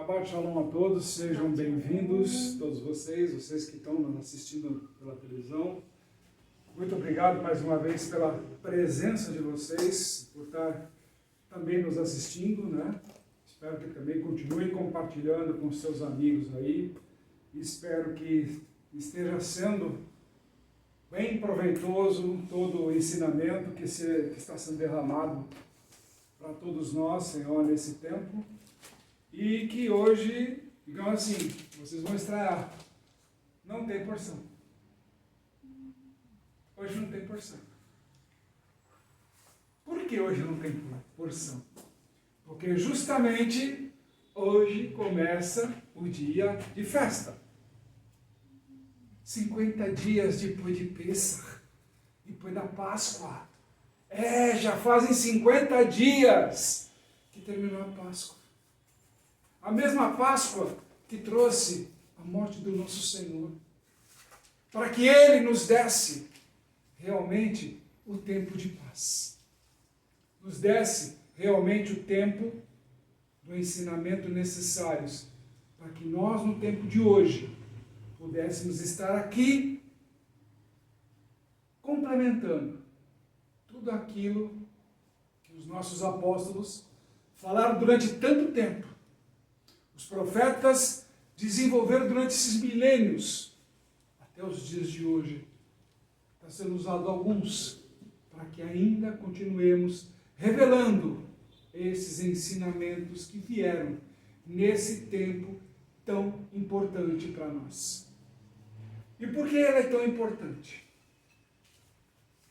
Shabbat Shalom a todos, sejam bem-vindos, todos vocês que estão nos assistindo pela televisão. Muito obrigado mais uma vez pela presença de vocês, por estar também nos assistindo, né? Espero que também continuem compartilhando com seus amigos aí. Espero que esteja sendo bem proveitoso todo o ensinamento que está sendo derramado para todos nós, Senhor, nesse tempo. E que hoje, digamos assim, vocês vão estranhar, não tem porção. Hoje não tem porção. Por que hoje não tem porção? Porque justamente hoje começa o dia de festa. 50 dias depois de Pêssar, depois da Páscoa. Já fazem 50 dias que terminou a Páscoa. A mesma Páscoa que trouxe a morte do nosso Senhor. Para que Ele nos desse realmente o tempo de paz. Nos desse realmente o tempo do ensinamento necessários. Para que nós, no tempo de hoje, pudéssemos estar aqui complementando tudo aquilo que os nossos apóstolos falaram durante tanto tempo. Os profetas desenvolveram durante esses milênios, até os dias de hoje. Está sendo usado alguns, para que ainda continuemos revelando esses ensinamentos que vieram nesse tempo tão importante para nós. E por que ela é tão importante?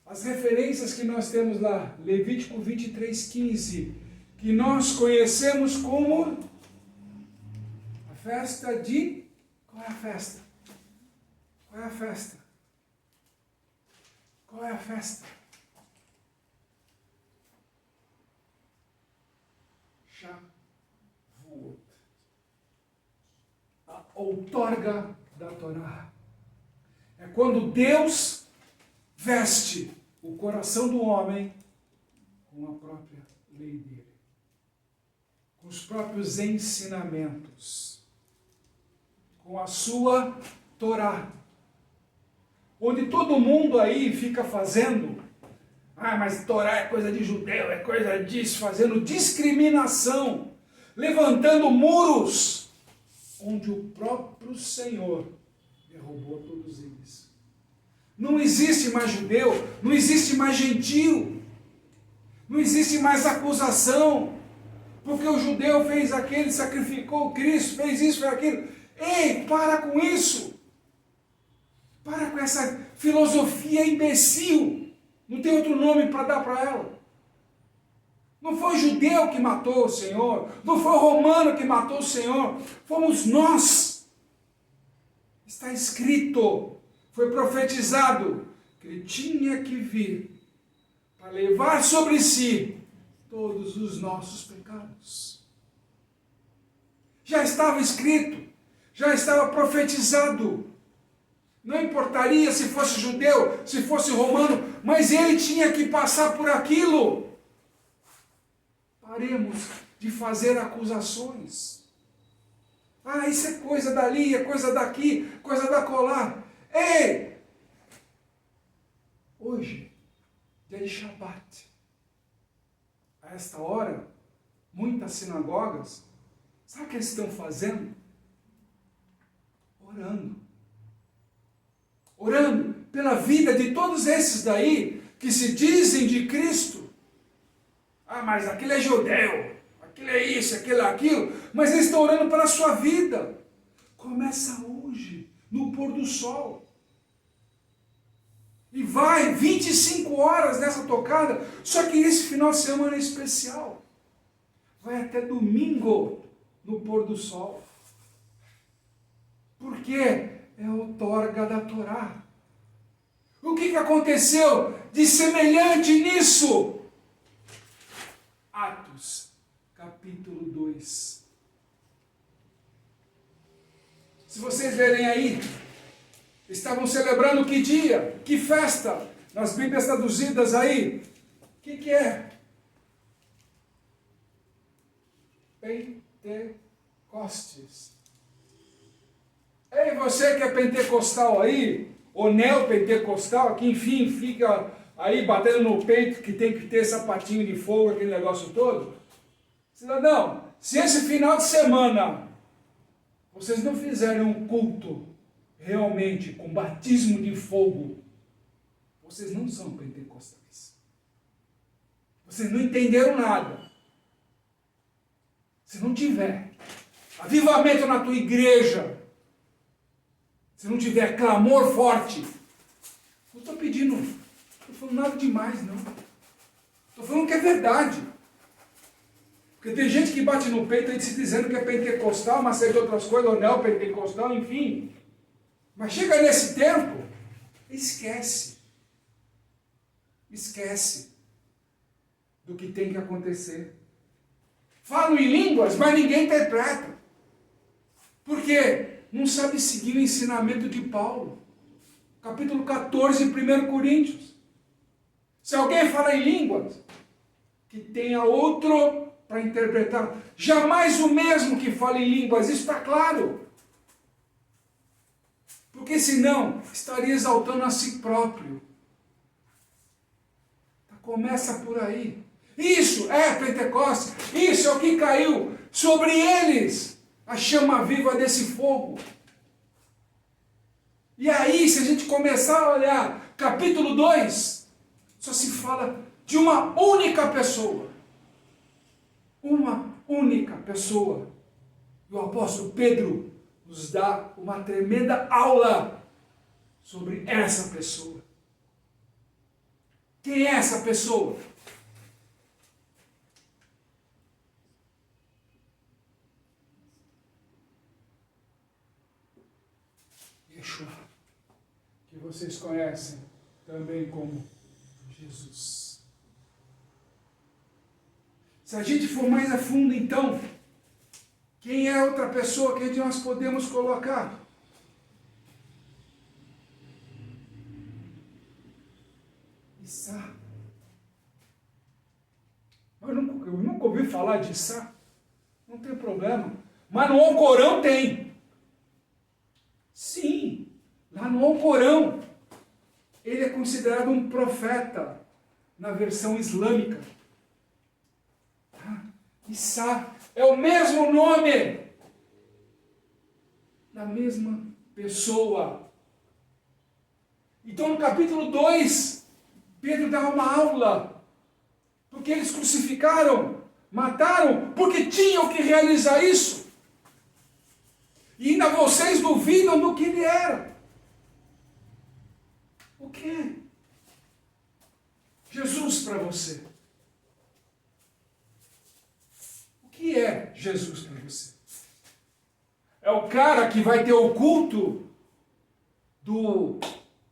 As referências que nós temos lá, Levítico 23:15, que nós conhecemos como a festa de... Qual é a festa? Qual é a festa? Qual é a festa? Shavuot. A outorga da Torá. É quando Deus veste o coração do homem com a própria lei dele, com os próprios ensinamentos, com a sua Torá. Onde todo mundo aí fica fazendo, mas Torá é coisa de judeu, é coisa disso, fazendo discriminação, levantando muros, onde o próprio Senhor derrubou todos eles. Não existe mais judeu, não existe mais gentio, não existe mais acusação, porque o judeu fez aquilo, sacrificou Cristo, fez isso, fez aquilo. Ei, para com isso! Para com essa filosofia imbecil, não tem outro nome para dar para ela. Não foi o judeu que matou o Senhor, não foi o romano que matou o Senhor, fomos nós. Está escrito, foi profetizado, que ele tinha que vir para levar sobre si todos os nossos pecados. Já estava escrito, já estava profetizado. Não importaria se fosse judeu, se fosse romano, mas ele tinha que passar por aquilo. Paremos de fazer acusações. Isso é coisa dali, é coisa daqui, coisa da colar. Ei! Hoje, dia de Shabat, a esta hora, muitas sinagogas, sabe o que eles estão fazendo? Orando pela vida de todos esses daí, que se dizem de Cristo. Mas aquele é judeu, aquele é isso, aquele é aquilo, mas eles estão orando pela sua vida. Começa hoje, no pôr do sol. E vai 25 horas nessa tocada, só que esse final de semana é especial. Vai até domingo, no pôr do sol. Por quê? É a outorga da Torá. O que aconteceu de semelhante nisso? Atos, capítulo 2. Se vocês verem aí, estavam celebrando que dia? Que festa? Nas Bíblias traduzidas aí. O que é? Pentecostes. Ei, você que é pentecostal aí, ou neopentecostal, que enfim fica aí batendo no peito que tem que ter sapatinho de fogo, aquele negócio todo. Cidadão, se esse final de semana vocês não fizerem um culto realmente com batismo de fogo, vocês não são pentecostais. Vocês não entenderam nada. Se não tiver avivamento na tua igreja, se não tiver clamor forte, não estou pedindo, não estou falando nada demais, não. Estou falando que é verdade. Porque tem gente que bate no peito aí se dizendo que é pentecostal, mas seja outras coisas, ou neopentecostal, enfim. Mas chega nesse tempo, esquece. Esquece do que tem que acontecer. Falam em línguas, mas ninguém interpreta. Por quê? Não sabe seguir o ensinamento de Paulo. Capítulo 14, 1 Coríntios. Se alguém fala em línguas, que tenha outro para interpretar. Jamais o mesmo que fala em línguas, isso está claro. Porque senão, estaria exaltando a si próprio. Começa por aí. Isso é Pentecostes. Isso é o que caiu sobre eles. A chama viva desse fogo. E aí, se a gente começar a olhar capítulo 2, só se fala de uma única pessoa. Uma única pessoa. E o apóstolo Pedro nos dá uma tremenda aula sobre essa pessoa. Quem é essa pessoa? Yeshua, que vocês conhecem também como Jesus. Se a gente for mais a fundo, então, quem é outra pessoa que nós podemos colocar? Issá. Eu nunca ouvi falar de Issá. Não tem problema. Mas no Alcorão tem. Sim, lá no Alcorão. Ele é considerado um profeta na versão islâmica. Issá é o mesmo nome da mesma pessoa. Então no capítulo 2, Pedro dá uma aula, porque eles crucificaram, mataram, porque tinham que realizar isso. E ainda vocês duvidam do que ele era. O que? Jesus para você. O que é Jesus para você? É o cara que vai ter o culto do,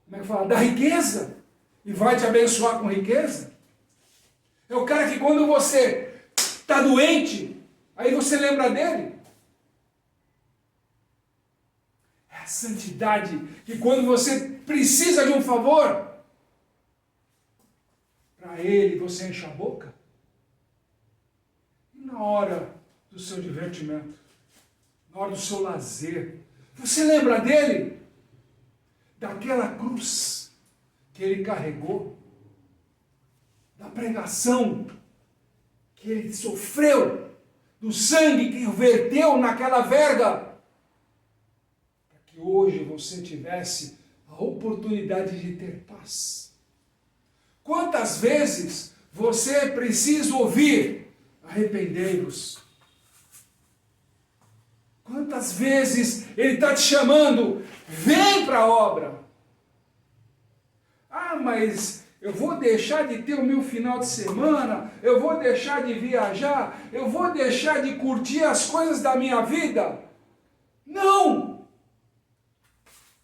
como é que fala, da riqueza? E vai te abençoar com riqueza? É o cara que quando você está doente, aí você lembra dele? É a santidade que quando você precisa de um favor, para ele você enche a boca? E na hora do seu divertimento, na hora do seu lazer, você lembra dele? Daquela cruz que ele carregou, da pregação que ele sofreu, do sangue que verteu naquela verga, para que hoje você tivesse a oportunidade de ter paz. Quantas vezes você precisa ouvir: arrependei-vos? Quantas vezes ele está te chamando: vem para a obra? Ah, mas eu vou deixar de ter o meu final de semana, eu vou deixar de viajar, eu vou deixar de curtir as coisas da minha vida. Não!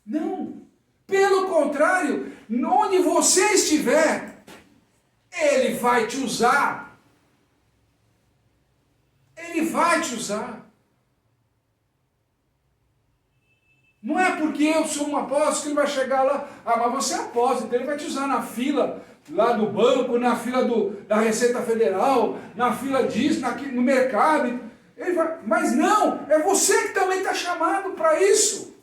Não! Pelo contrário, onde você estiver, ele vai te usar. Ele vai te usar. Não é porque eu sou um apóstolo que ele vai chegar lá, mas você é apóstolo, então ele vai te usar na fila lá do banco, na fila da Receita Federal, na fila disso, no mercado. Ele vai, mas não, é você que também está chamado para isso.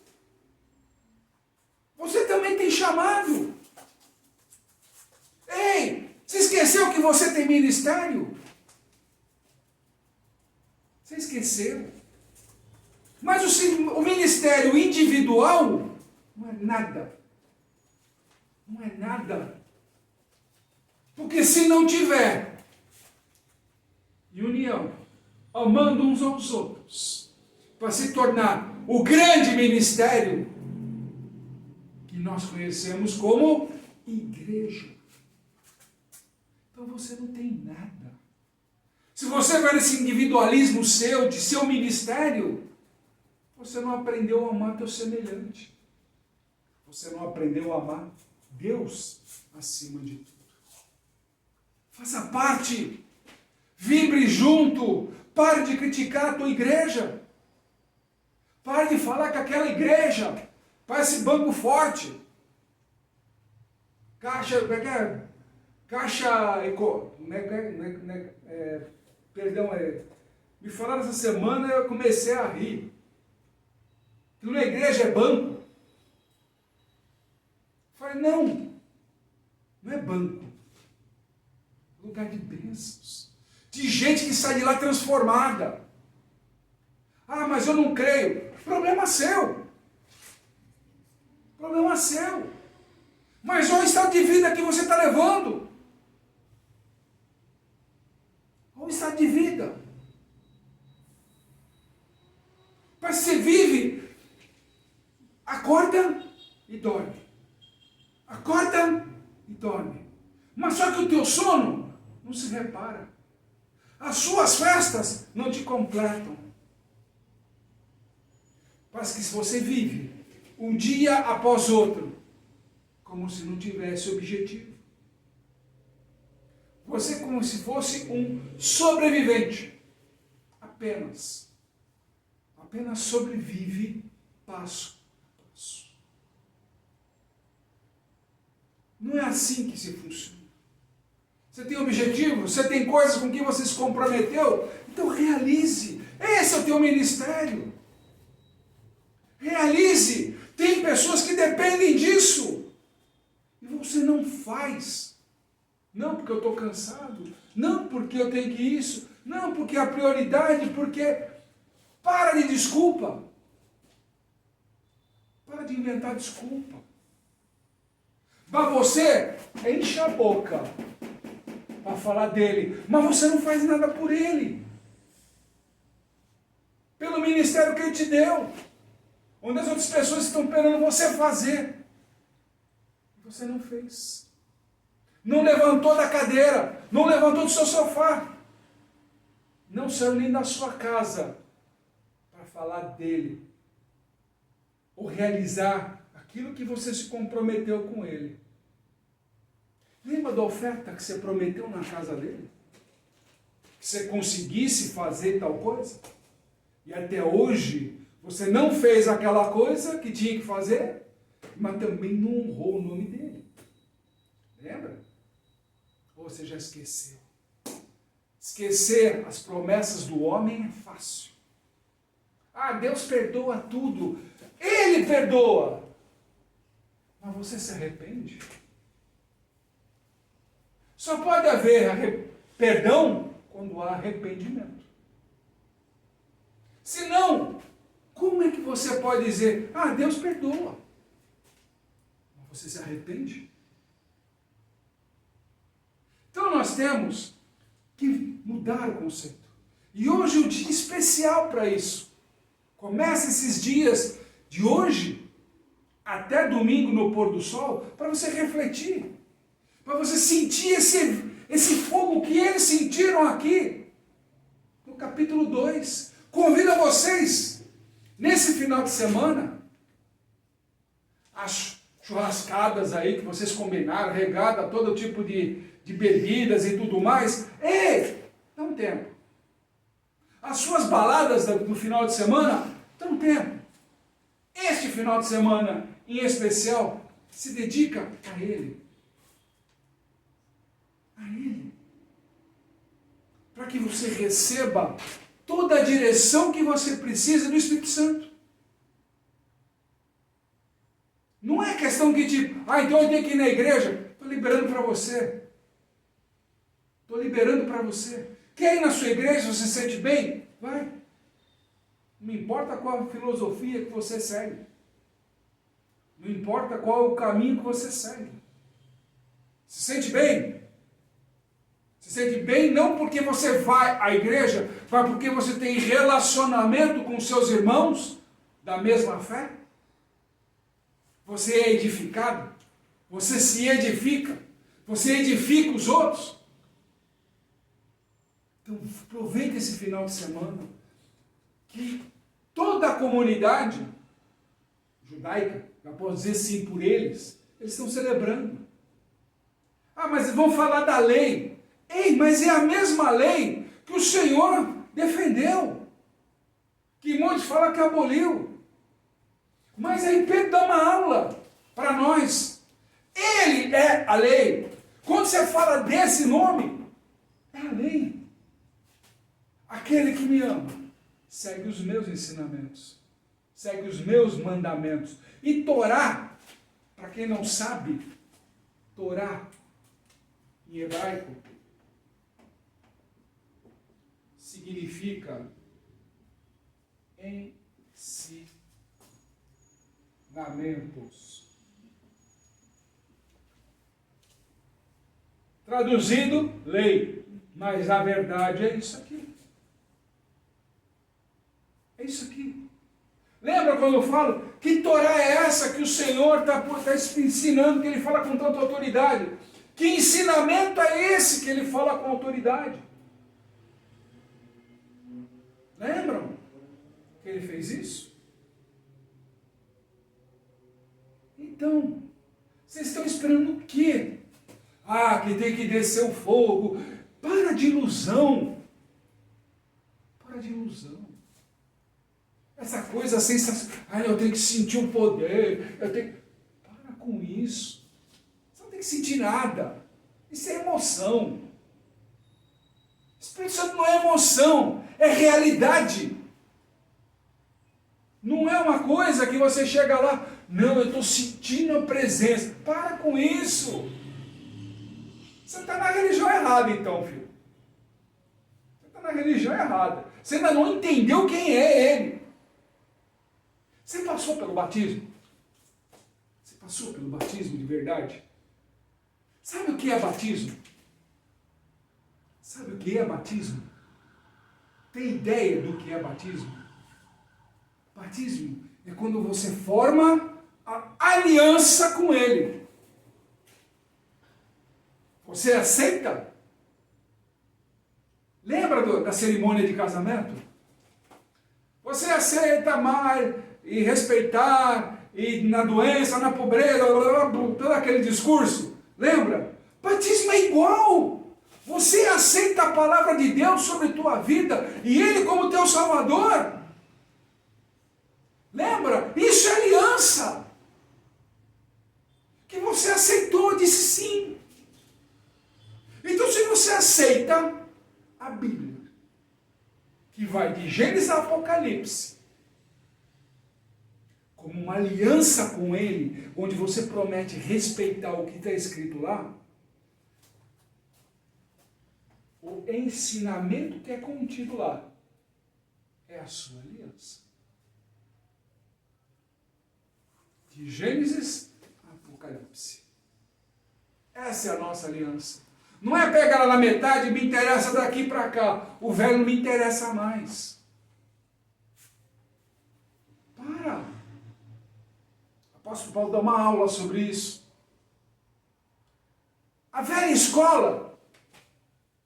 Você também tem chamado. Ei, você esqueceu que você tem ministério? Você esqueceu? Mas o ministério individual não é nada. Não é nada. Porque se não tiver união, amando uns aos outros, para se tornar o grande ministério que nós conhecemos como igreja. Então você não tem nada. Se você vai nesse individualismo seu, de seu ministério, você não aprendeu a amar teu semelhante. Você não aprendeu a amar Deus acima de tudo. Faça parte. Vibre junto. Pare de criticar a tua igreja. Pare de falar que aquela igreja parece banco forte. Me falaram essa semana e eu comecei a rir. Que na igreja é banco. Eu falei, não é banco. É lugar de bênçãos. De gente que sai de lá transformada. Ah, mas eu não creio. Problema seu. Problema seu. Mas olha o estado de vida que você está levando. Olha o estado de vida. Mas você vive, acorda e dorme. Acorda e dorme. Mas só que o teu sono não se repara. As suas festas não te completam. Mas que se você vive um dia após outro, como se não tivesse objetivo. Você é como se fosse um sobrevivente. Apenas sobrevive passo a passo. Não é assim que se funciona. Você tem objetivo, você tem coisas com que você se comprometeu, então realize. Esse é o teu ministério. Realize. Tem pessoas que dependem disso. E você não faz. Não porque eu estou cansado. Não porque eu tenho que isso. Não porque a prioridade, porque... Para de desculpa. Para de inventar desculpa. Mas você enche a boca para falar dele. Mas você não faz nada por ele. Pelo ministério que ele te deu. Onde as outras pessoas estão esperando você fazer. Você não fez. Não levantou da cadeira. Não levantou do seu sofá. Não saiu nem da sua casa para falar dele. Ou realizar aquilo que você se comprometeu com ele. Lembra da oferta que você prometeu na casa dele? Que você conseguisse fazer tal coisa? E até hoje você não fez aquela coisa que tinha que fazer, mas também não honrou o nome dele. Lembra? Ou você já esqueceu? Esquecer as promessas do homem é fácil. Ah, Deus perdoa tudo. Ele perdoa. Mas você se arrepende? Só pode haver perdão quando há arrependimento. Senão, como é que você pode dizer, ah, Deus perdoa? Mas você se arrepende? Então nós temos que mudar o conceito. E hoje é um dia especial para isso. Começa esses dias de hoje até domingo no pôr do sol para você refletir. Para você sentir esse fogo que eles sentiram aqui. No capítulo 2. Convido a vocês, nesse final de semana, as churrascadas aí que vocês combinaram, regada, todo tipo de bebidas e tudo mais. Ei, dá um tempo. As suas baladas do final de semana, dá um tempo. Este final de semana, em especial, se dedica a Ele. A Ele. Para que você receba toda a direção que você precisa do Espírito Santo. Não é questão que tipo, então eu tenho que ir na igreja. Estou liberando para você. Estou liberando para você. Quer ir na sua igreja, você se sente bem? Vai. Não importa qual a filosofia que você segue. Não importa qual é o caminho que você segue. Se sente bem? Se sente bem não porque você vai à igreja, mas porque você tem relacionamento com seus irmãos da mesma fé? Você é edificado? Você se edifica? Você edifica os outros? Então aproveita esse final de semana que toda a comunidade judaica, já posso dizer sim por eles estão celebrando. Mas vão falar da lei. Ei, mas é a mesma lei que o Senhor defendeu. Que muitos falam que aboliu. Mas aí Pedro dá uma aula para nós. Ele é a lei. Quando você fala desse nome, é a lei. Aquele que me ama, segue os meus ensinamentos. Segue os meus mandamentos. E Torá, para quem não sabe, Torá, em hebraico, significa ensinamentos. Traduzido, lei. Mas a verdade é isso aqui. É isso aqui. Lembra quando eu falo que Torá é essa que o Senhor está ensinando, que Ele fala com tanta autoridade? Que ensinamento é esse que Ele fala com autoridade? Lembram que Ele fez isso? Então, vocês estão esperando o quê? Que tem que descer o fogo. Para de ilusão. Para de ilusão. Essa coisa sensacional. Eu tenho que sentir o poder. Para com isso. Você não tem que sentir nada. Isso é emoção. Espírito Santo não é emoção. É realidade. Não é uma coisa que você chega lá. Não, eu estou sentindo a presença. Para com isso. Você está na religião errada então, filho. Você está na religião errada. Você ainda não entendeu quem é Ele. Você passou pelo batismo? Você passou pelo batismo de verdade? Sabe o que é batismo? Sabe o que é batismo? Tem ideia do que é batismo? Batismo é quando você forma a aliança com Ele. Você aceita? Lembra da cerimônia de casamento? Você aceita amar e respeitar, e na doença, na pobreza, todo aquele discurso. Lembra? Batismo é igual. Você aceita a palavra de Deus sobre a tua vida e Ele como teu Salvador. Lembra? Isso é aliança. Que você aceitou, disse sim. Então se você aceita a Bíblia, que vai de Gênesis a Apocalipse, como uma aliança com Ele, onde você promete respeitar o que está escrito lá, o ensinamento que é contido lá é a sua aliança. De Gênesis a Apocalipse. Essa é a nossa aliança. Não é pegar ela na metade e me interessa daqui para cá. O velho não me interessa mais. Para. O apóstolo Paulo dá uma aula sobre isso. A velha escola,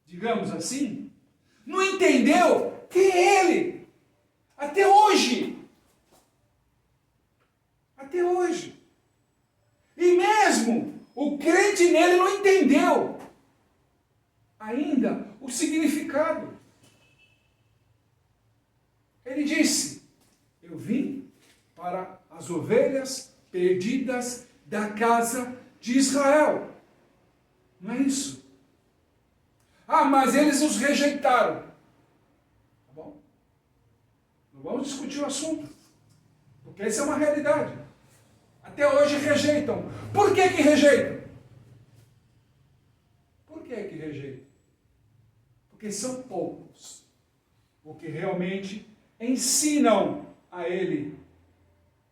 digamos assim, não entendeu quem é Ele. Até hoje. Até hoje. E mesmo o crente nele não entendeu ainda o significado. Ele disse: eu vim para as ovelhas perdidas da casa de Israel. Não é isso? Mas eles os rejeitaram. Tá bom? Não vamos discutir o assunto, porque essa é uma realidade. Até hoje rejeitam. Por que que rejeitam? Por que que rejeitam? Porque são poucos o que realmente ensinam a ele,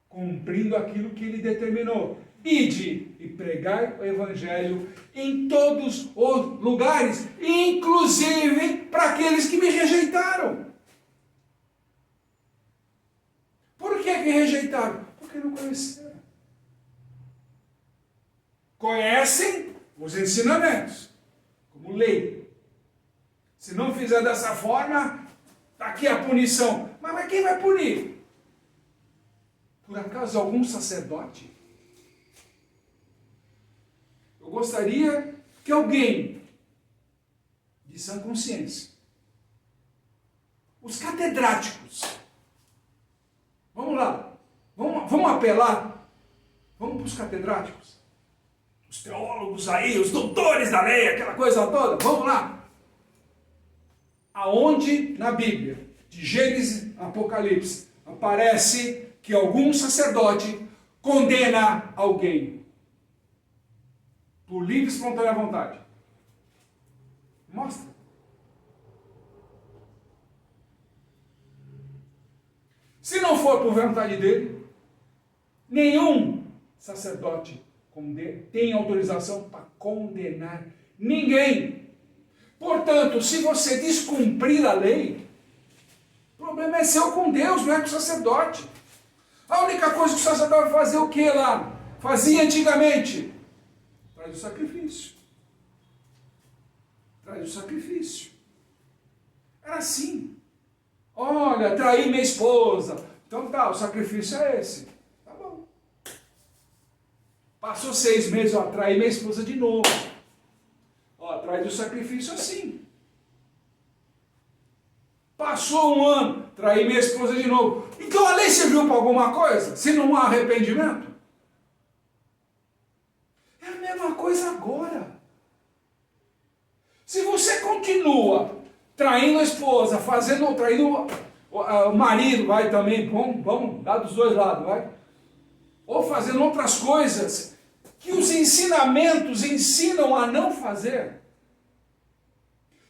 cumprindo aquilo que ele determinou. Ide e pregai o evangelho em todos os lugares, inclusive para aqueles que me rejeitaram. Por que que rejeitaram? Porque não conheceram. Conhecem os ensinamentos, como lei. Se não fizer dessa forma, está aqui a punição. Mas quem vai punir? Por acaso algum sacerdote? Eu gostaria que alguém de sã consciência, os catedráticos, vamos lá, vamos apelar, vamos para os catedráticos, os teólogos aí, os doutores da lei, aquela coisa toda, vamos lá. Aonde na Bíblia, de Gênesis a Apocalipse, aparece que algum sacerdote condena alguém por livre e espontânea vontade? Mostra. Se não for por vontade dele, nenhum sacerdote tem autorização para condenar ninguém. Portanto, se você descumprir a lei, o problema é seu com Deus, não é com o sacerdote. A única coisa que o sacerdote vai fazer o que lá? Fazia antigamente? Traz o sacrifício. Traz o sacrifício. Era assim. Olha, traí minha esposa. Então tá, o sacrifício é esse. Tá bom. Passou 6 meses, ó, traí minha esposa de novo. Ó, traz o sacrifício assim. Passou 1 ano, traí minha esposa de novo. Então a lei serviu para alguma coisa? Se não há arrependimento? É a mesma coisa agora. Se você continua traindo a esposa, traindo o marido, vai também, vamos dar dos dois lados, vai. Ou fazendo outras coisas que os ensinamentos ensinam a não fazer.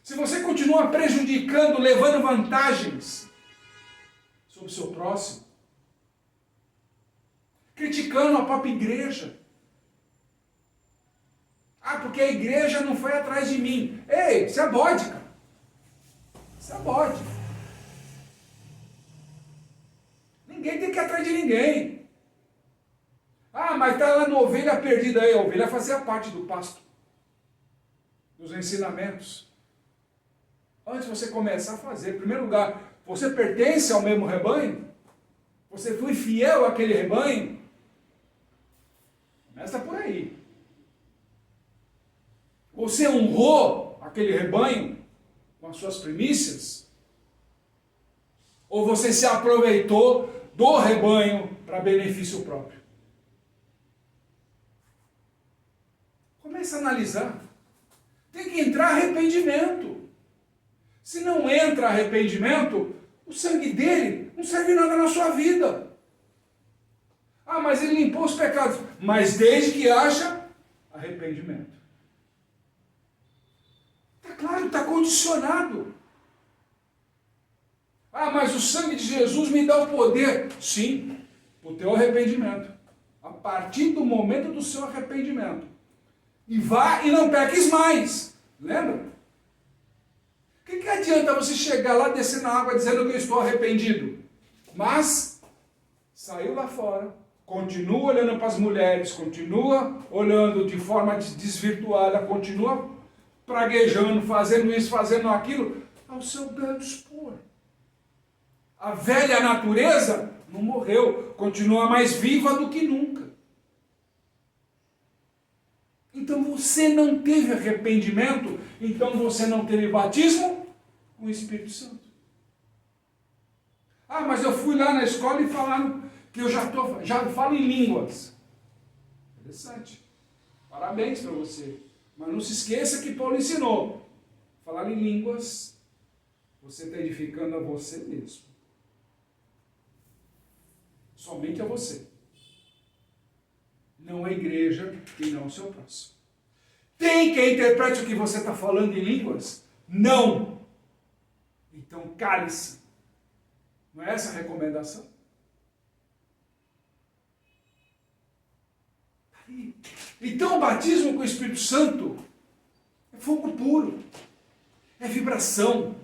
Se você continua prejudicando, levando vantagens sobre o seu próximo, criticando a própria igreja. Ah, porque a igreja não foi atrás de mim. Ei, isso é bode, cara. Isso é bode. Ninguém tem que ir atrás de ninguém. Ah, mas está lá na ovelha perdida aí. A ovelha fazia parte do pasto, dos ensinamentos. Antes de você começar a fazer, em primeiro lugar, você pertence ao mesmo rebanho? Você foi fiel àquele rebanho? Começa por aí. Você honrou aquele rebanho com as suas primícias? Ou você se aproveitou do rebanho para benefício próprio? Comece a analisar. Tem que entrar arrependimento. Se não entra arrependimento, o sangue dele não serve nada na sua vida. Ah, mas ele limpou os pecados. Mas desde que haja arrependimento. Está claro, está condicionado. Ah, mas o sangue de Jesus me dá o poder. Sim, o teu arrependimento. A partir do momento do seu arrependimento. E vá e não peques mais. Lembra? O que adianta você chegar lá, descer na água, dizendo que eu estou arrependido? Mas, saiu lá fora, continua olhando para as mulheres, continua olhando de forma desvirtuada, continua praguejando, fazendo isso, fazendo aquilo, ao seu belo dispor. A velha natureza não morreu, continua mais viva do que nunca. Então você não teve arrependimento, então você não teve batismo com o Espírito Santo. Ah, mas eu fui lá na escola e falaram que eu já falo em línguas. Interessante. Parabéns para você. Mas não se esqueça que Paulo ensinou. Falar em línguas, você está edificando a você mesmo. somente a você. Não a igreja e não o seu próximo. Tem quem interprete o que você está falando em línguas? Não! Então cale-se. Não é essa a recomendação? Então o batismo com o Espírito Santo é fogo puro, é vibração,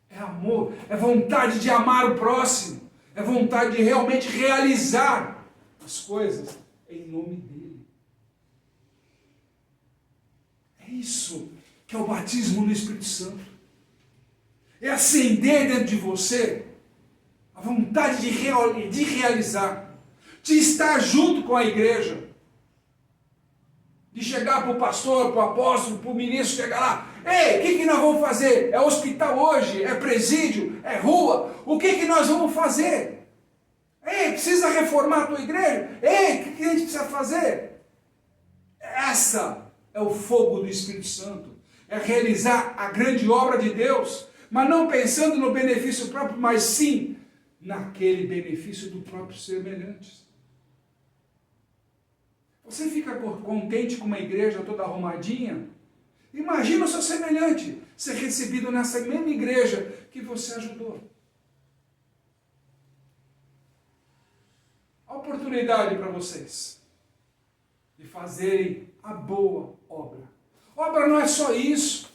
é amor, é vontade de amar o próximo, é vontade de realmente realizar as coisas em nome dele. É isso que é o batismo no Espírito Santo. É acender dentro de você a vontade de realizar, de estar junto com a igreja, de chegar para o pastor, para o apóstolo, para o ministro, chegar lá, ei, o que nós vamos fazer? É hospital hoje? É presídio? É rua? O que nós vamos fazer? Ei, precisa reformar a tua igreja? Ei, o que a gente precisa fazer? Essa é o fogo do Espírito Santo, é realizar a grande obra de Deus, mas não pensando no benefício próprio, mas sim naquele benefício do próprio semelhante. Você fica contente com uma igreja toda arrumadinha? Imagina o seu semelhante ser recebido nessa mesma igreja que você ajudou. A oportunidade para vocês de fazerem a boa obra. Obra não é só isso.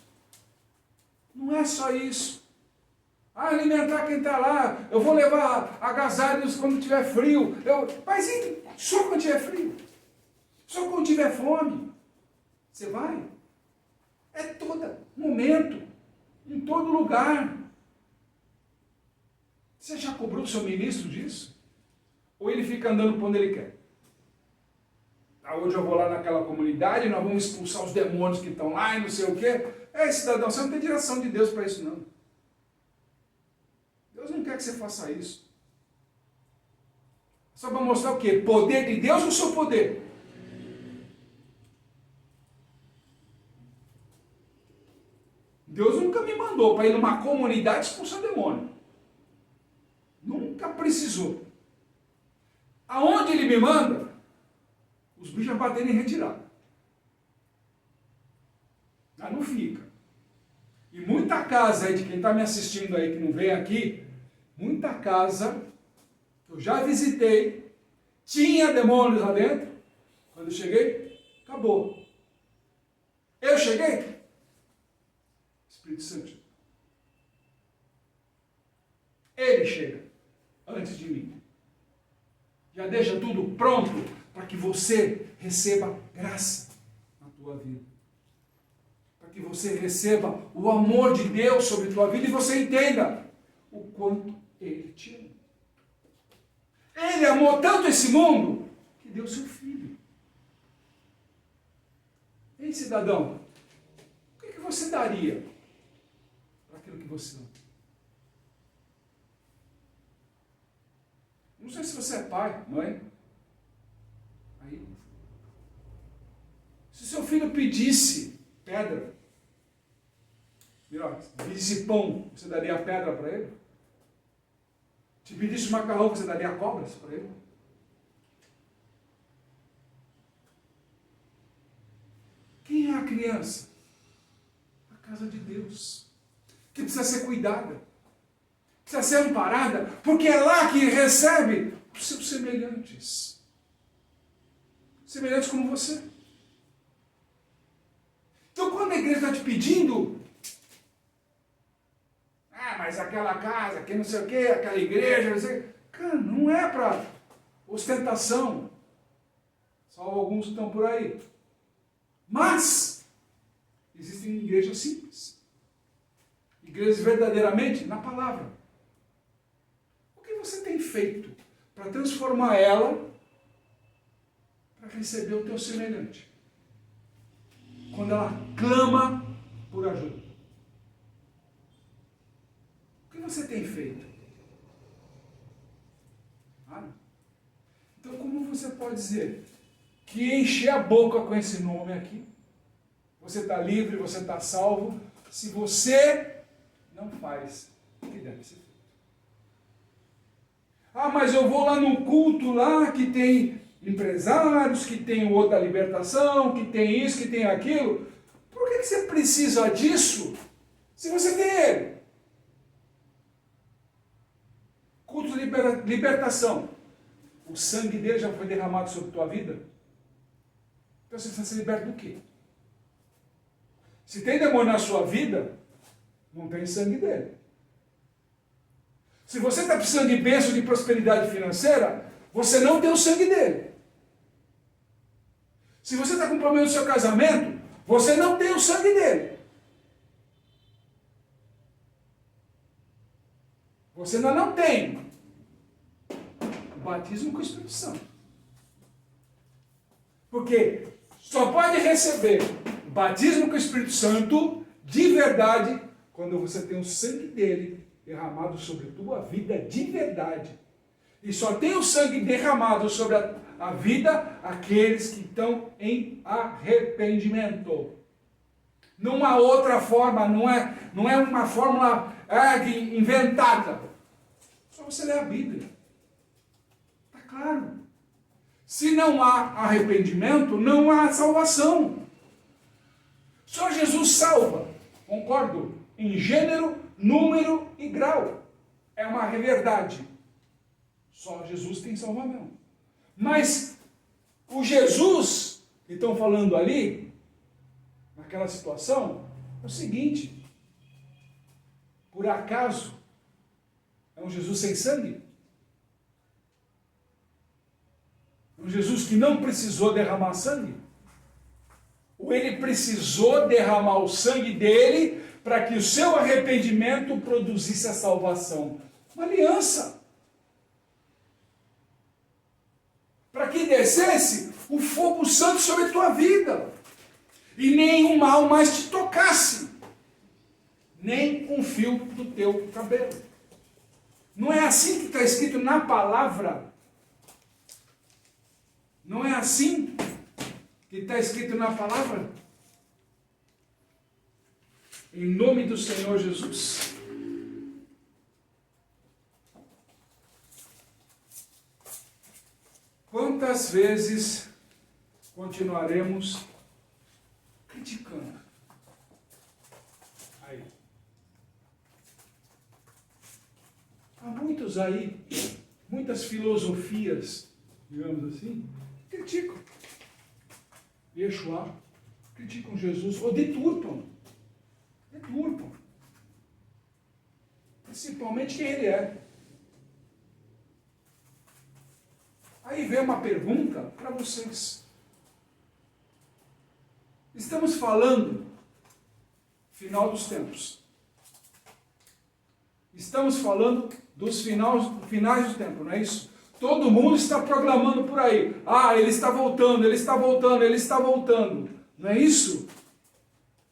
Não é só isso. Alimentar quem está lá. Eu vou levar agasalhos quando tiver frio. Mas só quando tiver frio. Só quando tiver fome. Você vai? É todo momento. Em todo lugar. Você já cobrou o seu ministro disso? Ou ele fica andando para onde ele quer? Hoje eu vou lá naquela comunidade, nós vamos expulsar os demônios que estão lá e não sei o quê. Cidadão, você não tem direção de Deus para isso, não. Deus não quer que você faça isso. Só para mostrar o quê? Poder de Deus ou o seu poder? Deus nunca me mandou para ir numa comunidade expulsar demônio. Nunca precisou. Aonde ele me manda, os bichos vão bater em retirada. Mas não fica. E muita casa aí, de quem está me assistindo aí, que não vem aqui, muita casa que eu já visitei, tinha demônios lá dentro. Quando eu cheguei, acabou. Eu cheguei, Espírito Santo. Ele chega antes de mim. Já deixa tudo pronto para que você receba graça na tua vida. Para que você receba o amor de Deus sobre a tua vida e você entenda o quanto Ele te ama. Ele amou tanto esse mundo que deu seu filho. Ei, cidadão, o que você daria para aquilo que você ama? Não sei se você é pai, mãe. Aí, se seu filho pedisse pedra, pedisse pão, você daria pedra para ele? Se pedisse macarrão, você daria cobras para ele? Quem é a criança? A casa de Deus, que precisa ser cuidada, precisa ser amparada, porque é lá que recebe os seus semelhantes. Semelhantes como você. Então quando a igreja está te pedindo, mas aquela casa, que não sei o quê, aquela igreja, não sei, cara, não é para ostentação. Só alguns que estão por aí. Mas existem igrejas simples. Igrejas verdadeiramente na palavra. O que você tem feito para transformar ela para receber o teu semelhante? Quando ela clama por ajuda. O que você tem feito? Então, como você pode dizer que encher a boca com esse nome aqui, você está livre, você está salvo, se você não faz o que deve ser feito? Ah, mas eu vou lá no culto lá que tem empresários, que tem o outro da libertação, que tem isso, que tem aquilo. Por que você precisa disso se você tem ele? Culto de libertação. O sangue dele já foi derramado sobre a tua vida? Então você precisa ser liberto do quê? Se tem demônio na sua vida, não tem sangue dele. Se você está precisando de bênção de prosperidade financeira, você não tem o sangue dele. Se você está com problema no seu casamento, você não tem o sangue dele. Você ainda não tem o batismo com o Espírito Santo. Porque só pode receber o batismo com o Espírito Santo de verdade quando você tem o sangue dele derramado sobre a tua vida de verdade. E só tem o sangue derramado sobre a vida aqueles que estão em arrependimento. Não há outra forma, não é uma fórmula inventada. Só você ler a Bíblia. Está claro. Se não há arrependimento, não há salvação. Só Jesus salva, concordo, em gênero, número e grau. É uma verdade. Só Jesus tem salvação. Mas o Jesus que estão falando ali, naquela situação, é o seguinte: por acaso é um Jesus sem sangue? Um Jesus que não precisou derramar sangue? Ou ele precisou derramar o sangue dele para que o seu arrependimento produzisse a salvação? Uma aliança. Para que descesse o fogo santo sobre a tua vida. E nenhum mal mais te tocasse. Nem um fio do teu cabelo. Não é assim que está escrito na palavra? Não é assim que está escrito na palavra? Em nome do Senhor Jesus. Quantas vezes continuaremos criticando? Aí. Há muitos aí, muitas filosofias, digamos assim, criticam Yeshua, criticam Jesus, ou deturpam. Deturpam. Principalmente quem ele é. Aí vem uma pergunta para vocês. Estamos falando final dos tempos. Estamos falando dos finais do tempo, não é isso? Todo mundo está proclamando por aí. Ah, ele está voltando, ele está voltando, ele está voltando. Não é isso?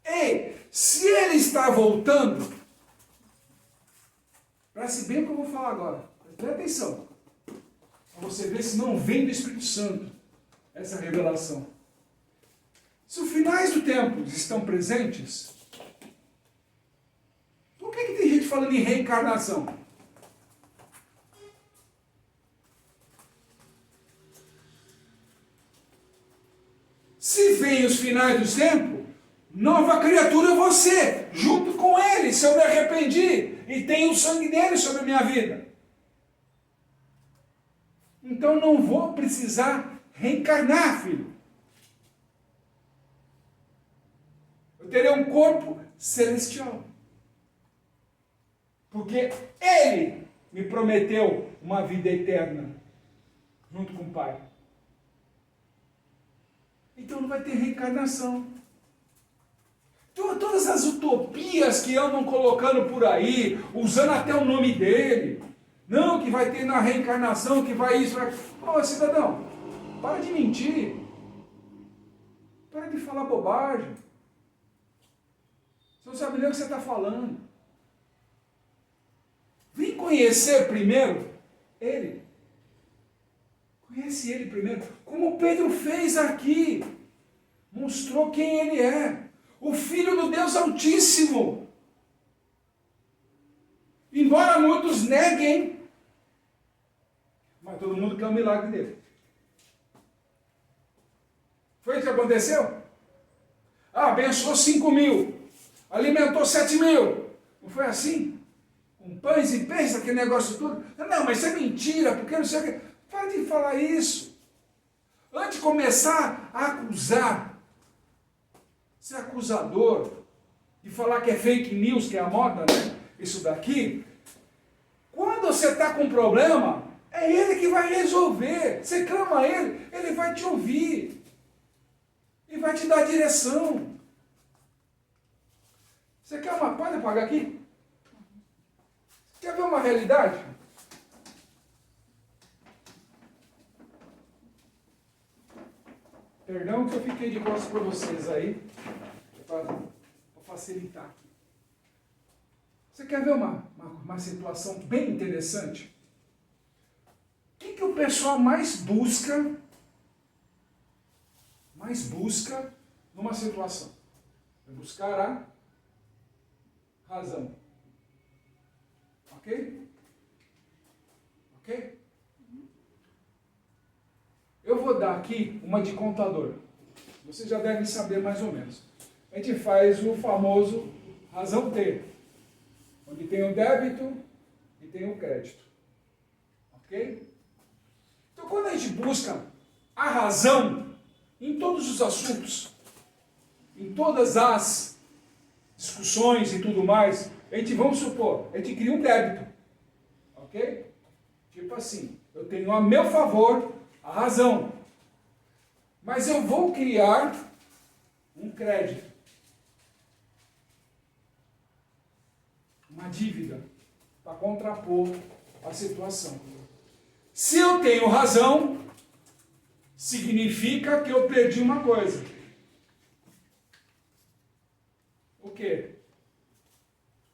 E se ele está voltando, preste bem o que eu vou falar agora. Preste atenção. Para você ver se não vem do Espírito Santo essa revelação. Se os finais do tempo estão presentes, por que tem gente falando em reencarnação? Se vem os finais do tempo, nova criatura é você, junto com ele, se eu me arrependi e tenho o sangue dele sobre a minha vida. Então não vou precisar reencarnar, filho. Eu terei um corpo celestial. Porque ele me prometeu uma vida eterna, junto com o Pai. Então não vai ter reencarnação. Todas as utopias que andam colocando por aí, usando até o nome dele. Não, que vai ter na reencarnação, que vai isso, vai... Ô, cidadão, para de mentir. Para de falar bobagem. Você não sabe nem o que você está falando. Vem conhecer primeiro ele. Conhece ele primeiro. Como Pedro fez aqui. Mostrou quem ele é. O Filho do Deus Altíssimo. Embora muitos neguem, Mas todo mundo quer o milagre dele. Foi isso que aconteceu? Ah, abençoou 5.000. Alimentou 7.000. Não foi assim? Com pães e peixes, aquele negócio tudo. Não, mas isso é mentira, porque não sei o que. Para de falar isso. Antes de começar a acusar, ser acusador, e falar que é fake news, que é a moda, né? Isso daqui. Quando você está com um problema, é ele que vai resolver. Você clama a ele, ele vai te ouvir. E vai te dar direção. Você quer uma... Pode apagar aqui? Quer ver uma realidade? Perdão que eu fiquei de costas para vocês aí. Para facilitar aqui. Você quer ver uma situação bem interessante? O que o pessoal mais busca numa situação? É buscar a razão. Ok? Ok? Eu vou dar aqui uma de contador. Vocês já devem saber mais ou menos. A gente faz o famoso razão T, onde tem o débito e tem o crédito. Ok? Então, quando a gente busca a razão em todos os assuntos, em todas as discussões e tudo mais, a gente, vamos supor, a gente cria um débito. Ok? Tipo assim, eu tenho a meu favor a razão, mas eu vou criar um crédito. Uma dívida para contrapor a situação. Se eu tenho razão, significa que eu perdi uma coisa. O quê?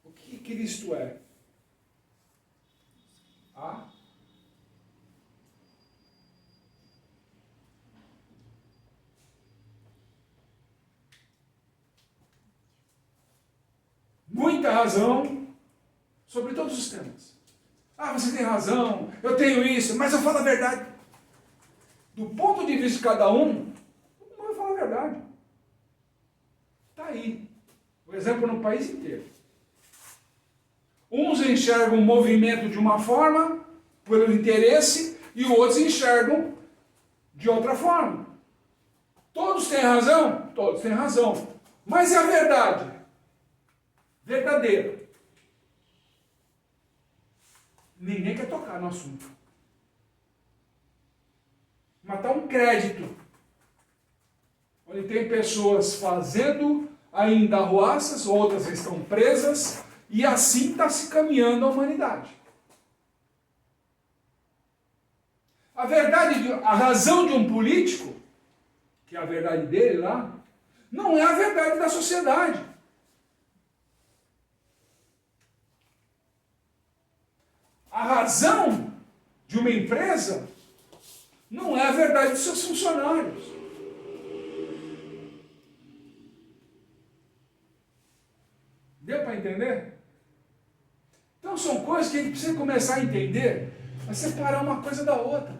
O que Cristo é? Muita razão sobre todos os temas. Ah, você tem razão, eu tenho isso, mas eu falo a verdade. Do ponto de vista de cada um, todo mundo vai falar a verdade. Está aí. O exemplo no país inteiro. Uns enxergam o movimento de uma forma, pelo interesse, e outros enxergam de outra forma. Todos têm razão? Todos têm razão. Mas é a verdade. Verdadeiro. Ninguém quer tocar no assunto. Mas está um crédito, onde tem pessoas fazendo ainda arruaças, outras estão presas, e assim está se caminhando a humanidade. A verdade, a razão de um político, que é a verdade dele lá, não é a verdade da sociedade. A razão de uma empresa não é a verdade dos seus funcionários. Deu para entender? Então são coisas que a gente precisa começar a entender, a separar uma coisa da outra.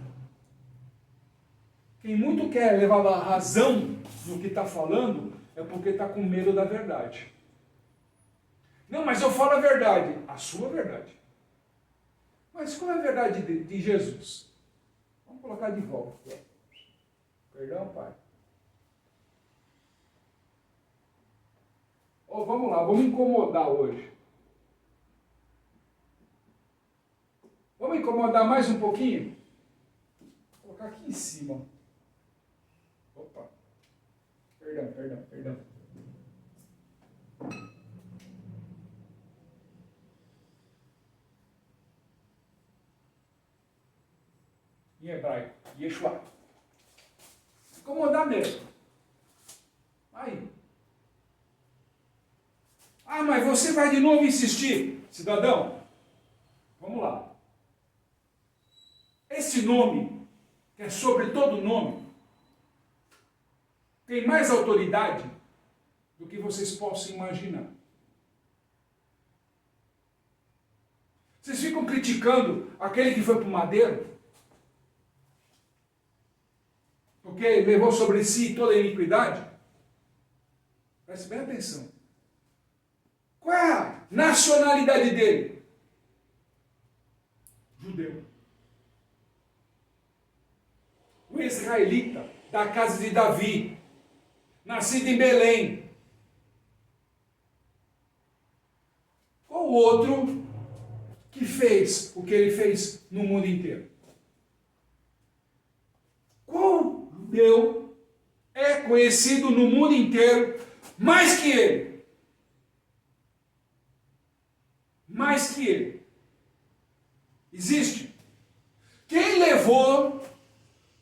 Quem muito quer levar a razão no que está falando, é porque está com medo da verdade. Não, mas eu falo a verdade. A sua verdade. Mas qual é a verdade de Jesus? Vamos colocar de volta. Perdão, Pai. Oh, vamos lá, vamos incomodar hoje. Vamos incomodar mais um pouquinho? Vou colocar aqui em cima. Opa. Perdão. Em hebraico, Yeshua. Incomodar mesmo. Aí. Ah, mas você vai de novo insistir, cidadão? Vamos lá. Esse nome, que é sobre todo nome, tem mais autoridade do que vocês possam imaginar. Vocês ficam criticando aquele que foi para o madeiro? Porque levou sobre si toda a iniquidade. Preste bem atenção. Qual é a nacionalidade dele? Judeu. O israelita da casa de Davi, nascido em Belém. Qual o outro que fez o que ele fez no mundo inteiro? Qual judeu é conhecido no mundo inteiro mais que ele? Mais que ele. Existe. Quem levou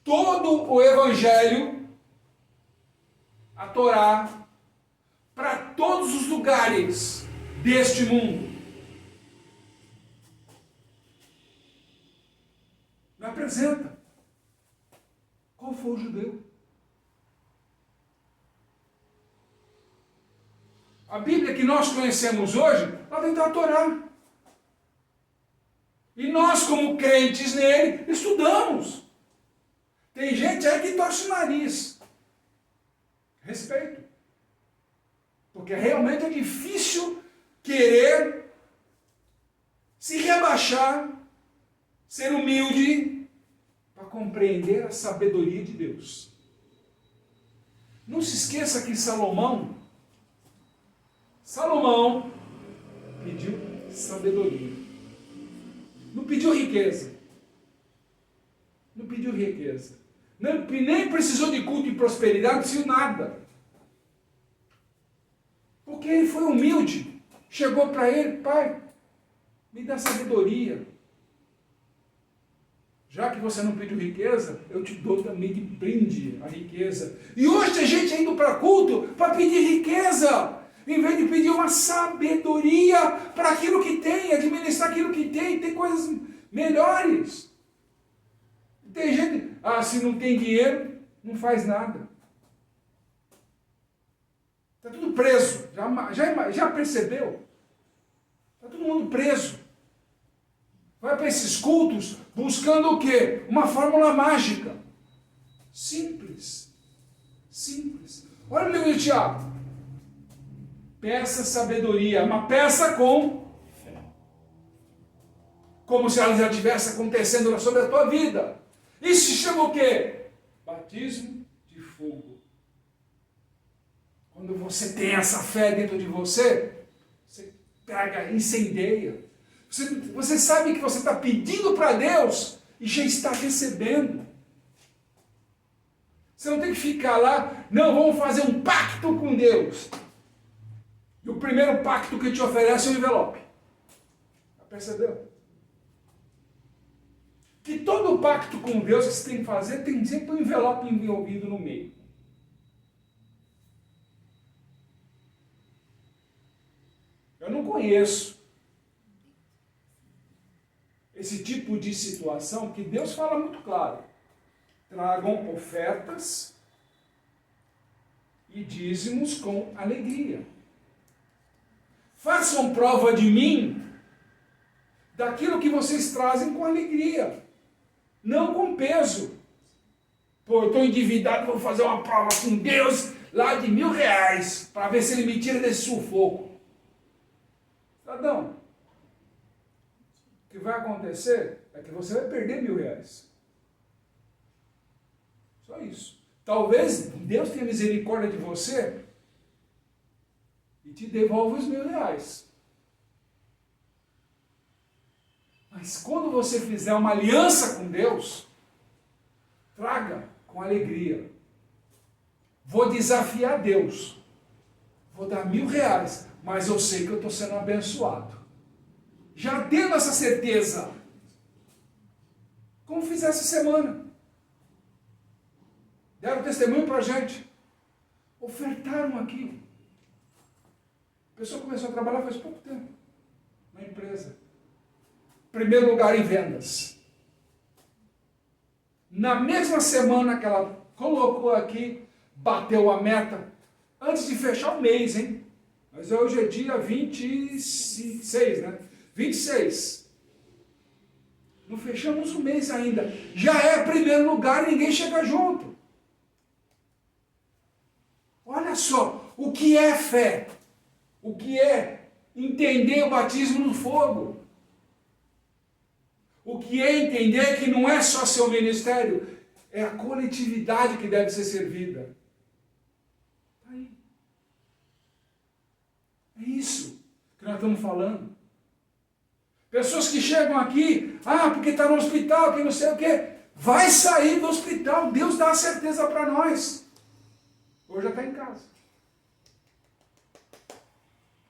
todo o evangelho, a Torá, para todos os lugares deste mundo? Me apresenta. Qual foi o judeu? A Bíblia que nós conhecemos hoje, ela tem a Torá. E nós, como crentes nele, estudamos. Tem gente aí que torce o nariz. Respeito. Porque realmente é difícil querer se rebaixar, ser humilde, para compreender a sabedoria de Deus. Não se esqueça que Salomão pediu sabedoria. Não pediu riqueza. Não pediu riqueza. Nem precisou de culto e prosperidade, não precisou nada. Porque ele foi humilde. Chegou para ele: pai, me dá sabedoria. Já que você não pediu riqueza, eu te dou também de brinde a riqueza. E hoje tem gente indo para culto para pedir riqueza, em vez de pedir uma sabedoria para aquilo que tem, administrar aquilo que tem coisas melhores. Tem gente, se não tem dinheiro, não faz nada. Está tudo preso. Já percebeu? Está todo mundo preso. Vai para esses cultos buscando o quê? Uma fórmula mágica. Simples. Simples. Olha o livro de Tiago. Peça sabedoria, mas peça com fé. Como se ela já estivesse acontecendo sobre a tua vida. Isso se chama o quê? Batismo de fogo. Quando você tem essa fé dentro de você, você pega, incendeia. Você sabe que você está pedindo para Deus e já está recebendo. Você não tem que ficar lá, não, vamos fazer um pacto com Deus. E o primeiro pacto que te oferece é um envelope. Já percebeu? Que todo pacto com Deus que você tem que fazer tem sempre um envelope envolvido no meio. Eu não conheço esse tipo de situação que Deus fala muito claro. Tragam ofertas e dízimos com alegria. Façam prova de mim daquilo que vocês trazem com alegria, não com peso. Pô, eu estou endividado, vou fazer uma prova com Deus lá de R$1.000 para ver se ele me tira desse sufoco. Cidadão, o que vai acontecer é que você vai perder R$1.000. Só isso. Talvez Deus tenha misericórdia de você e te devolva os R$1.000. Mas quando você fizer uma aliança com Deus, traga com alegria. Vou desafiar Deus. Vou dar R$1.000, mas eu sei que eu estou sendo abençoado. Já tendo essa certeza. Como fiz essa semana. Deram testemunho para a gente. Ofertaram aqui. A pessoa começou a trabalhar faz pouco tempo. Na empresa. Primeiro lugar em vendas. Na mesma semana que ela colocou aqui, bateu a meta. Antes de fechar o mês, hein? Mas hoje é dia 26, né? 26. Não fechamos o mês ainda. Já é primeiro lugar e ninguém chega junto. O que é fé? O que é entender o batismo no fogo? O que é entender que não é só seu ministério, é a coletividade que deve ser servida. Está aí. É isso que nós estamos falando. Pessoas que chegam aqui, porque está no hospital, que não sei o quê. Vai sair do hospital, Deus dá a certeza para nós. Hoje já está em casa.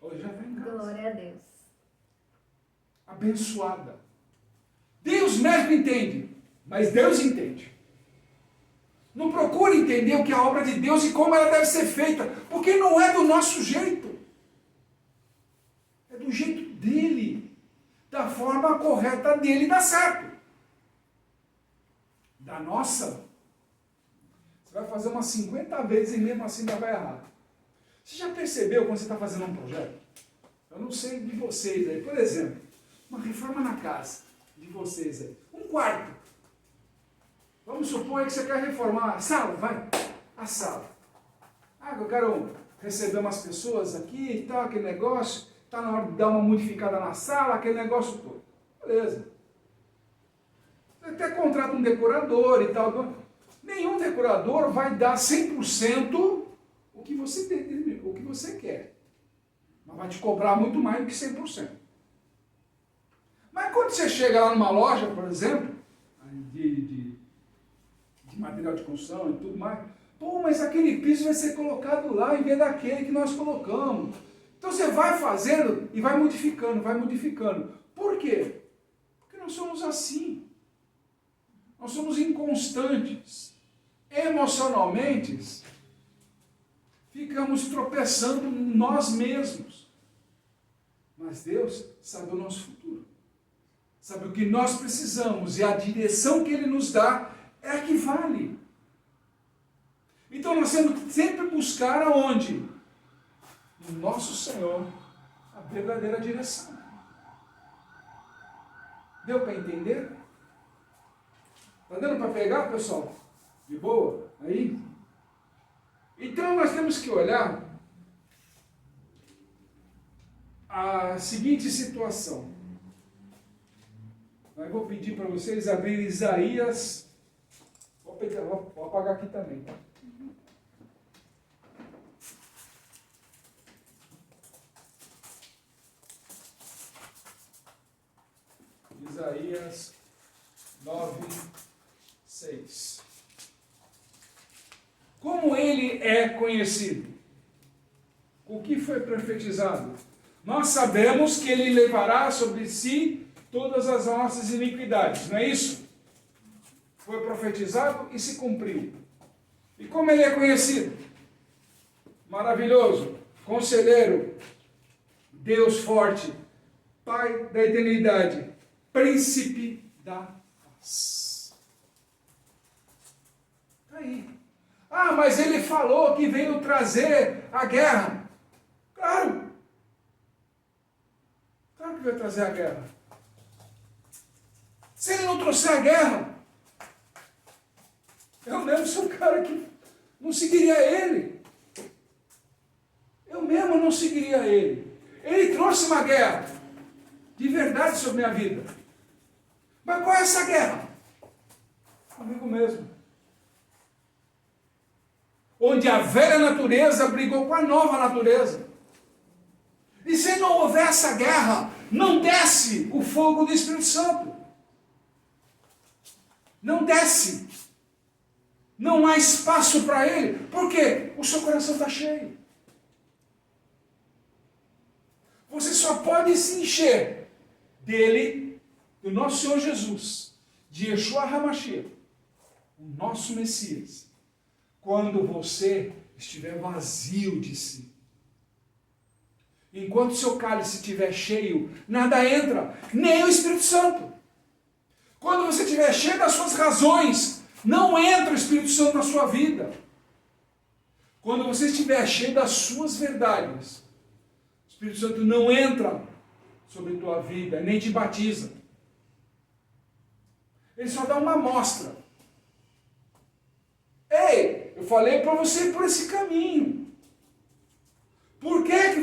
Hoje já está em casa. Glória a Deus. Abençoada. Deus mesmo entende, mas Deus entende. Não procure entender o que é a obra de Deus e como ela deve ser feita, porque não é do nosso jeito. É do jeito dele, da forma correta dele dá certo. Da nossa, você vai fazer umas 50 vezes e mesmo assim ainda vai errar. Você já percebeu quando você está fazendo um projeto? Eu não sei de vocês aí, por exemplo, uma reforma na casa de vocês aí, um quarto. Vamos supor que você quer reformar a sala, vai, a sala. Eu quero receber umas pessoas aqui e tal, aquele negócio, está na hora de dar uma modificada na sala, aquele negócio todo. Beleza. Você até contrata um decorador e tal. Nenhum decorador vai dar 100% o que você quer. Mas vai te cobrar muito mais do que 100%. Mas quando você chega lá numa loja, por exemplo, de material de construção e tudo mais, mas aquele piso vai ser colocado lá em vez daquele que nós colocamos. Então você vai fazendo e vai modificando, vai modificando. Por quê? Porque nós somos assim. Nós somos inconstantes. Emocionalmente, ficamos tropeçando nós mesmos. Mas Deus sabe o nosso futuro. Sabe o que nós precisamos e a direção que Ele nos dá é a que vale. Então nós temos que sempre buscar aonde? No nosso Senhor, a verdadeira direção. Deu para entender? Está dando para pegar, pessoal? De boa? Aí? Então nós temos que olhar a seguinte situação. Eu vou pedir para vocês abrirem Isaías. Vou apagar aqui também, tá? Isaías 9, 6. Como ele é conhecido? O que foi profetizado? Nós sabemos que ele levará sobre si todas as nossas iniquidades, não é isso? Foi profetizado e se cumpriu. E como ele é conhecido? Maravilhoso, conselheiro, Deus forte, Pai da eternidade, príncipe da paz. Está aí. Mas ele falou que veio trazer a guerra. Claro. Claro que veio trazer a guerra. Se ele não trouxer a guerra, eu mesmo sou o cara que não seguiria ele. Eu mesmo não seguiria ele. Ele trouxe uma guerra de verdade sobre a minha vida. Mas qual é essa guerra? Comigo mesmo. Onde a velha natureza brigou com a nova natureza. E se não houver essa guerra, não desce o fogo do Espírito Santo. Não desce. Não há espaço para ele. Por quê? O seu coração está cheio. Você só pode se encher dele, do nosso Senhor Jesus, de Yeshua HaMashiach, o nosso Messias, quando você estiver vazio de si. Enquanto seu cálice estiver cheio, nada entra, nem o Espírito Santo. Quando você estiver cheio das suas razões, não entra o Espírito Santo na sua vida. Quando você estiver cheio das suas verdades, o Espírito Santo não entra sobre a tua vida, nem te batiza. Ele só dá uma amostra. Ei, eu falei para você ir por esse caminho.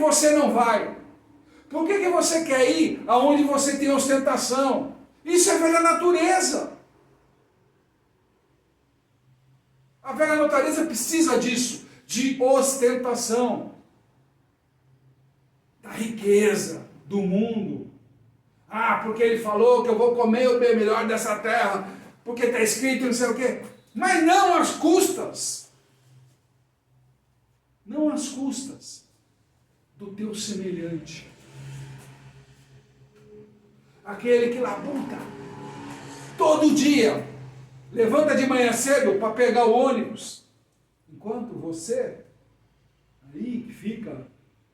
você não vai? Por que você quer ir aonde você tem ostentação? Isso é velha natureza. A velha natureza precisa disso, de ostentação, da riqueza do mundo. Ah, porque ele falou que eu vou comer o bem melhor dessa terra, porque está escrito não sei o quê. Mas não às custas. Não às custas do teu semelhante. Aquele que labuta todo dia, levanta de manhã cedo para pegar o ônibus, enquanto você aí que fica,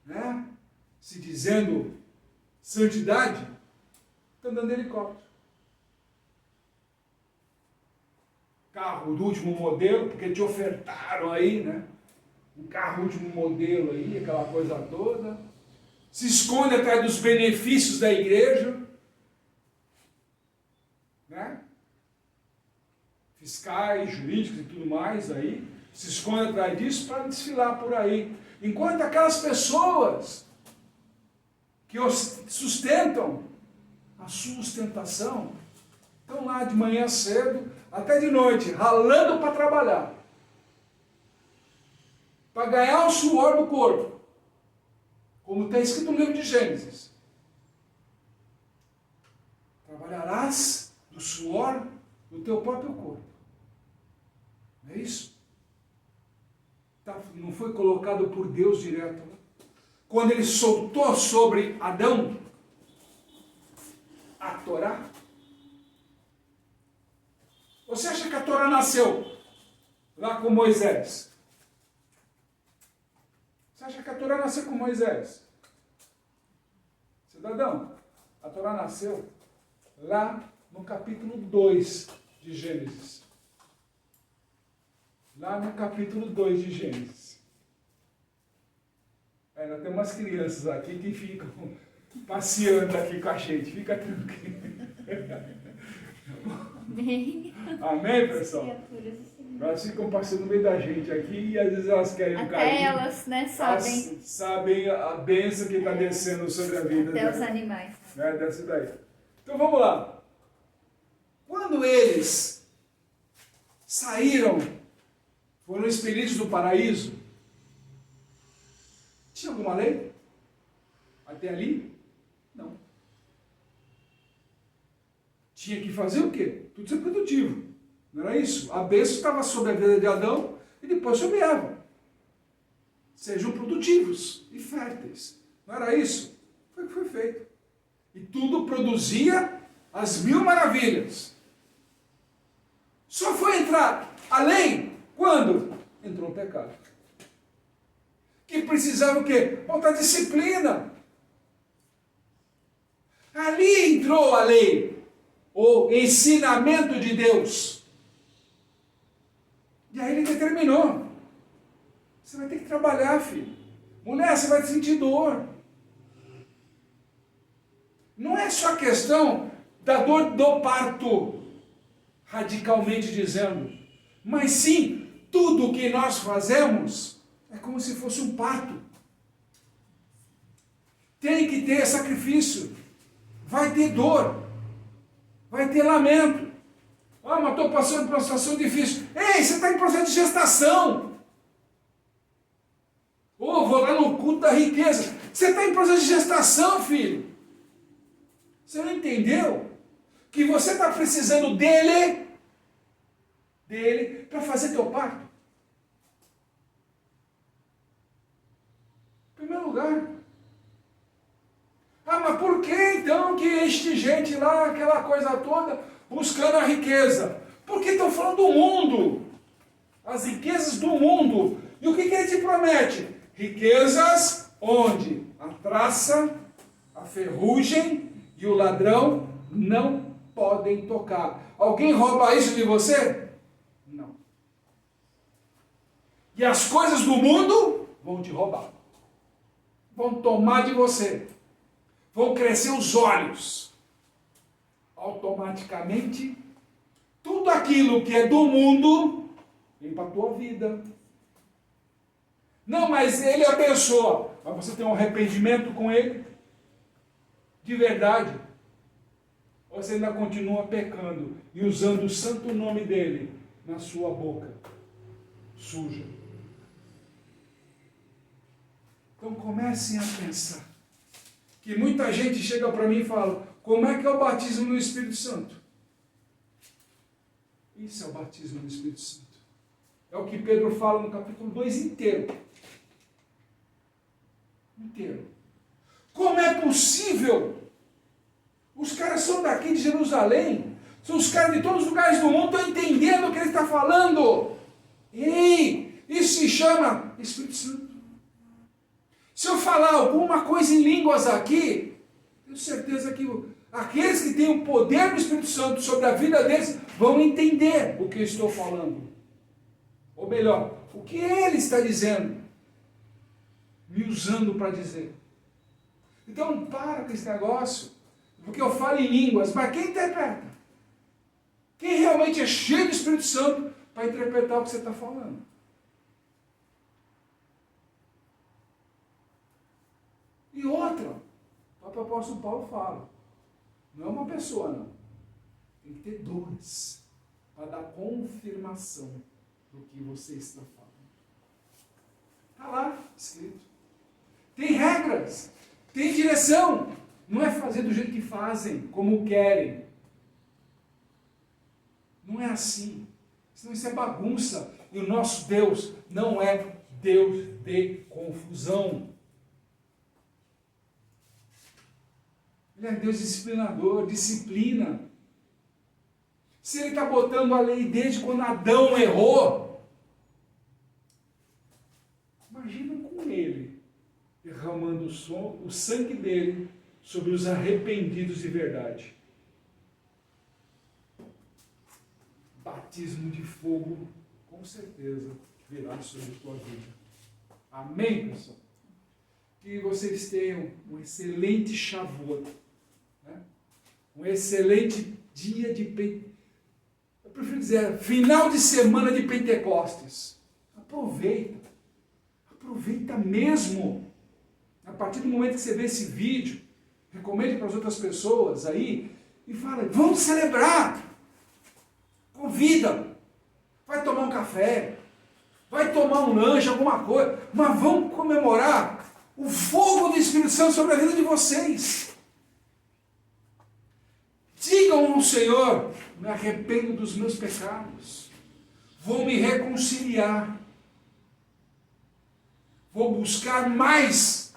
né, se dizendo santidade, está andando de helicóptero. Carro do último modelo, porque te ofertaram aí, né? Um carro último modelo aí, aquela coisa toda. Se esconde atrás dos benefícios da igreja, né? Fiscais, jurídicos e tudo mais aí. Se esconde atrás disso para desfilar por aí. Enquanto aquelas pessoas que sustentam a sua ostentação estão lá de manhã cedo até de noite, ralando para trabalhar, para ganhar o suor do corpo, como está escrito no livro de Gênesis. Trabalharás do suor do teu próprio corpo. Não é isso? Não foi colocado por Deus direto, né? Quando ele soltou sobre Adão a Torá. Você acha que a Torá nasceu lá com Moisés? Você acha que a Torá nasceu com Moisés? Cidadão, a Torá nasceu lá no capítulo 2 de Gênesis. Lá no capítulo 2 de Gênesis. Ainda tem umas crianças aqui que ficam passeando aqui com a gente. Fica tranquilo. Amém. Amém, pessoal? Elas ficam passando no meio da gente aqui e às vezes elas querem um carinho. Até elas, né, sabem. Elas sabem a bênção que está descendo sobre a vida. Até os né? animais. Né? Desce daí. Então vamos lá. Quando eles saíram, foram expelidos do paraíso, tinha alguma lei? Até ali? Não. Tinha que fazer o quê? Tudo ser produtivo. Não era isso? A bênção estava sobre a vida de Adão e depois sobre Eva. Sejam produtivos e férteis. Não era isso? Foi o que foi feito. E tudo produzia as 1000 maravilhas. Só foi entrar a lei quando entrou o pecado. Que precisava o quê? Falta disciplina. Ali entrou a lei, o ensinamento de Deus. E aí ele determinou. Você vai ter que trabalhar, filho. Mulher, você vai sentir dor. Não é só questão da dor do parto, radicalmente dizendo, mas sim, tudo o que nós fazemos é como se fosse um parto. Tem que ter sacrifício. Vai ter dor. Vai ter lamento. Ah, mas estou passando por uma situação difícil. Ei, você está em processo de gestação. Ou vou lá no culto da riqueza. Você está em processo de gestação, filho. Você não entendeu? Que você está precisando dele para fazer teu parto. Em primeiro lugar. Ah, mas por que então que este gente lá, aquela coisa toda, buscando a riqueza? Porque estão falando do mundo. As riquezas do mundo. E o que ele te promete? Riquezas onde a traça, a ferrugem e o ladrão não podem tocar. Alguém rouba isso de você? Não. E as coisas do mundo vão te roubar. Vão tomar de você. Vão crescer os olhos. Automaticamente, tudo aquilo que é do mundo vem para a tua vida. Não, mas ele abençoa. Mas você tem um arrependimento com ele? De verdade? Ou você ainda continua pecando e usando o santo nome dele na sua boca suja? Então comecem a pensar. Que muita gente chega para mim e fala, como é que é o batismo no Espírito Santo? Isso é o batismo no Espírito Santo. É o que Pedro fala no capítulo 2 inteiro. Inteiro. Como é possível? Os caras são daqui de Jerusalém, são os caras de todos os lugares do mundo, estão entendendo o que ele está falando. Ei, isso se chama Espírito Santo. Se eu falar alguma coisa em línguas aqui, tenho certeza que aqueles que têm o poder do Espírito Santo sobre a vida deles vão entender o que eu estou falando. Ou melhor, o que ele está dizendo, me usando para dizer. Então para com esse negócio, porque eu falo em línguas, mas quem interpreta? Quem realmente é cheio do Espírito Santo para interpretar o que você está falando? E outra, o próprio apóstolo Paulo fala, não é uma pessoa não, tem que ter dois, para dar confirmação do que você está falando. Está lá escrito. Tem regras, tem direção, não é fazer do jeito que fazem, como querem. Não é assim, senão isso é bagunça, e o nosso Deus não é Deus de confusão. Ele é Deus disciplinador, disciplina. Se ele está botando a lei desde quando Adão errou, imagina com ele, derramando o sangue dele sobre os arrependidos de verdade. Batismo de fogo, com certeza, virá sobre a tua vida. Amém, pessoal? Que vocês tenham um excelente Shavuot, né? Um excelente dia de Pentecostes. Eu prefiro dizer, final de semana de Pentecostes. Aproveita. Aproveita mesmo. A partir do momento que você vê esse vídeo, recomende para as outras pessoas aí, e fala, vamos celebrar. Convida. Vai tomar um café. Vai tomar um lanche, alguma coisa. Mas vamos comemorar o fogo do Espírito Santo sobre a vida de vocês. Digam ao Senhor, me arrependo dos meus pecados. Vou me reconciliar. Vou buscar mais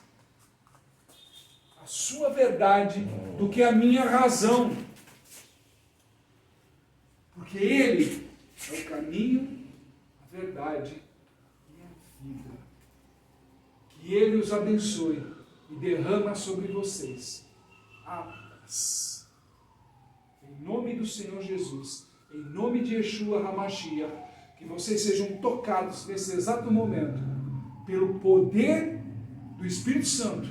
a sua verdade do que a minha razão. Porque Ele é o caminho, a verdade e a vida. Que Ele os abençoe e derrama sobre vocês a paz. Em nome do Senhor Jesus, em nome de Yeshua HaMashiach, que vocês sejam tocados nesse exato momento pelo poder do Espírito Santo,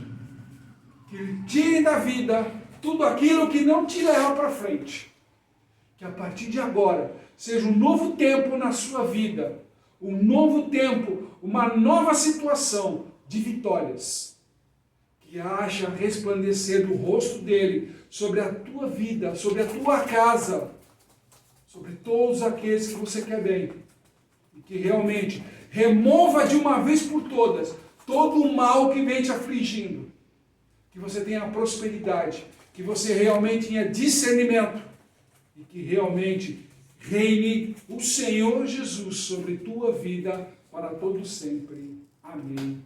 que Ele tire da vida tudo aquilo que não te leva para frente. Que a partir de agora seja um novo tempo na sua vida, um novo tempo, uma nova situação de vitórias. Que haja resplandecer do rosto dele sobre a tua vida, sobre a tua casa, sobre todos aqueles que você quer bem. E que realmente remova de uma vez por todas todo o mal que vem te afligindo. Que você tenha prosperidade, que você realmente tenha discernimento e que realmente reine o Senhor Jesus sobre tua vida para todo sempre. Amém.